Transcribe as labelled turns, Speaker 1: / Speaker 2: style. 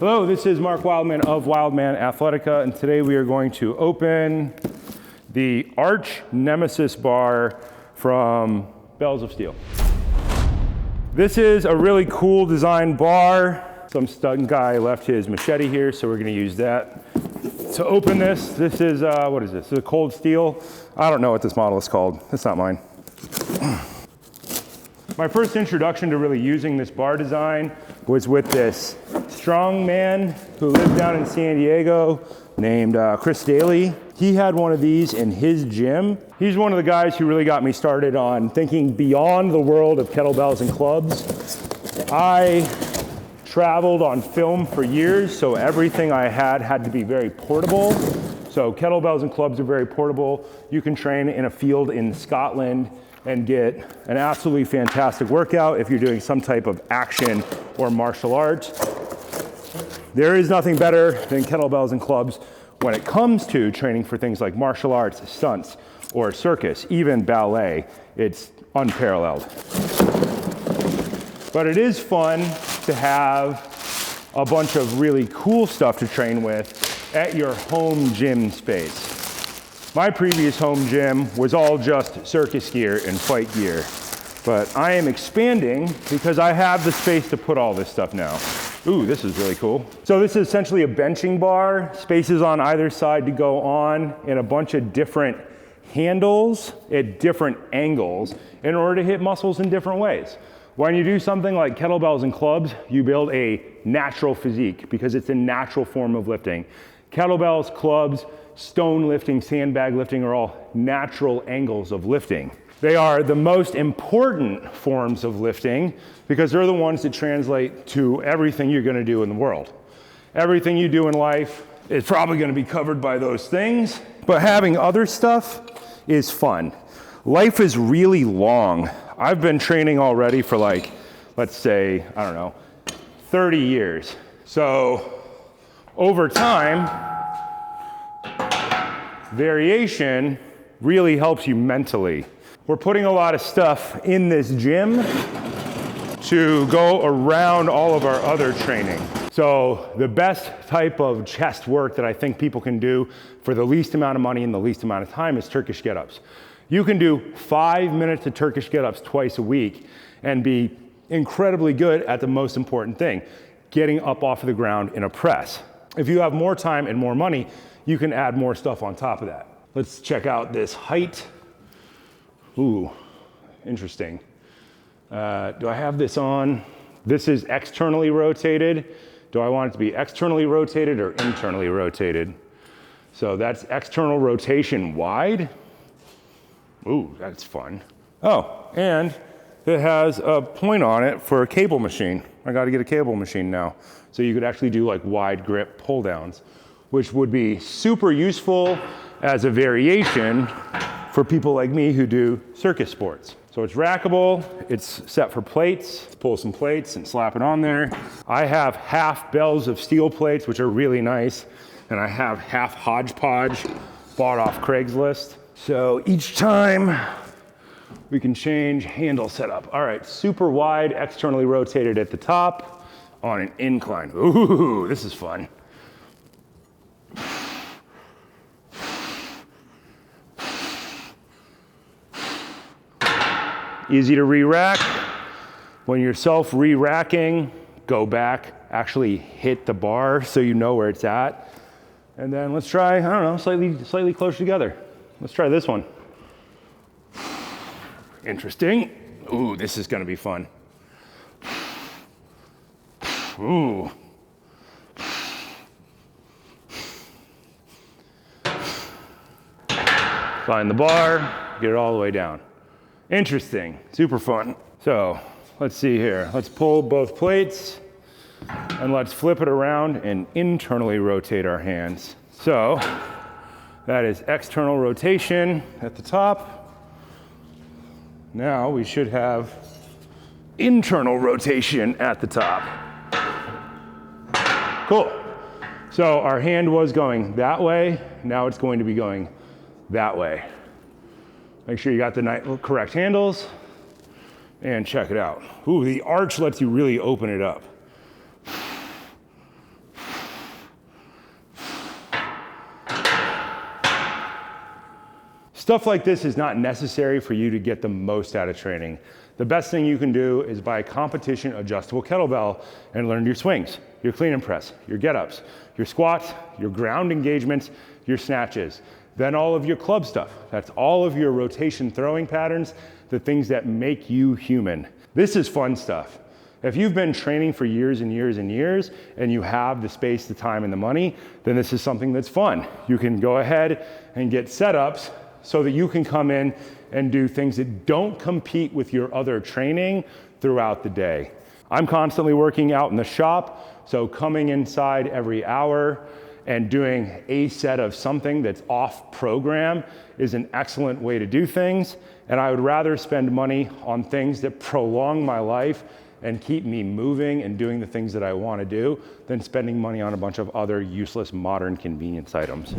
Speaker 1: Hello, this is Mark Wildman of Wildman Athletica, and today we are going to open the Arch Nemesis bar from Bells of Steel. This is a really cool design bar. Some stunt guy left his machete here, so we're gonna use that to open this. This is, what is this? This is a cold steel. I don't know what this model is called. It's not mine. My first introduction to really using this bar design was with this strong man who lived down in San Diego named Chris Daly. He had one of these in his gym. He's one of the guys who really got me started on thinking beyond the world of kettlebells and clubs. I traveled on film for years, so everything I had to be very portable. So kettlebells and clubs are very portable. You can train in a field in Scotland and get an absolutely fantastic workout if you're doing some type of action or martial arts. There is nothing better than kettlebells and clubs when it comes to training for things like martial arts, stunts, or circus, even ballet. It's unparalleled. But it is fun to have a bunch of really cool stuff to train with at your home gym space. My previous home gym was all just circus gear and fight gear, but I am expanding because I have the space to put all this stuff now. Ooh, this is really cool. So this is essentially a benching bar, spaces on either side to go on, and a bunch of different handles at different angles in order to hit muscles in different ways. When you do something like kettlebells and clubs, you build a natural physique because it's a natural form of lifting. Kettlebells, clubs, stone lifting, sandbag lifting are all natural angles of lifting. They are the most important forms of lifting because they're the ones that translate to everything you're gonna do in the world. Everything you do in life is probably gonna be covered by those things, but having other stuff is fun. Life is really long. I've been training already for like, let's say, I don't know, 30 years. So over time, variation really helps you mentally. We're putting a lot of stuff in this gym to go around all of our other training. So the best type of chest work that I think people can do for the least amount of money and the least amount of time is Turkish get-ups. You can do 5 minutes of Turkish get-ups twice a week and be incredibly good at the most important thing, getting up off of the ground in a press. If you have more time and more money, you can add more stuff on top of that. Let's check out this height. Ooh, interesting. Do I have this on? This is externally rotated. Do I want it to be externally rotated or internally rotated? So that's external rotation wide. Ooh, that's fun. Oh, and it has a point on it for a cable machine. I gotta get a cable machine now. So you could actually do like wide grip pull downs, which would be super useful as a variation for people like me who do circus sports. So it's rackable, it's set for plates. Let's pull some plates and slap it on there. I have half Bells of Steel plates, which are really nice, and I have half Hodgepodge bought off Craigslist. So each time we can change handle setup. All right, super wide, externally rotated at the top on an incline. Ooh, this is fun. Easy to re-rack. When you're self-re-racking, go back, actually hit the bar so you know where it's at. And then let's try, I don't know, slightly closer together. Let's try this one. Interesting. Ooh, this is gonna be fun. Ooh. Find the bar, get it all the way down. Interesting, super fun. So let's see here. Let's pull both plates and let's flip it around and internally rotate our hands. So that is external rotation at the top. Now we should have internal rotation at the top. Cool. So our hand was going that way. Now it's going to be going that way. Make sure you got the correct handles and check it out. Ooh, the arch lets you really open it up. Stuff like this is not necessary for you to get the most out of training. The best thing you can do is buy a competition adjustable kettlebell and learn your swings, your clean and press, your get-ups, your squats, your ground engagements, your snatches. Then all of your club stuff. That's all of your rotation throwing patterns, the things that make you human. This is fun stuff. If you've been training for years and years and years and you have the space, the time, and the money, then this is something that's fun. You can go ahead and get setups so that you can come in and do things that don't compete with your other training throughout the day. I'm constantly working out in the shop, so coming inside every hour and doing a set of something that's off program is an excellent way to do things. And I would rather spend money on things that prolong my life and keep me moving and doing the things that I want to do than spending money on a bunch of other useless modern convenience items.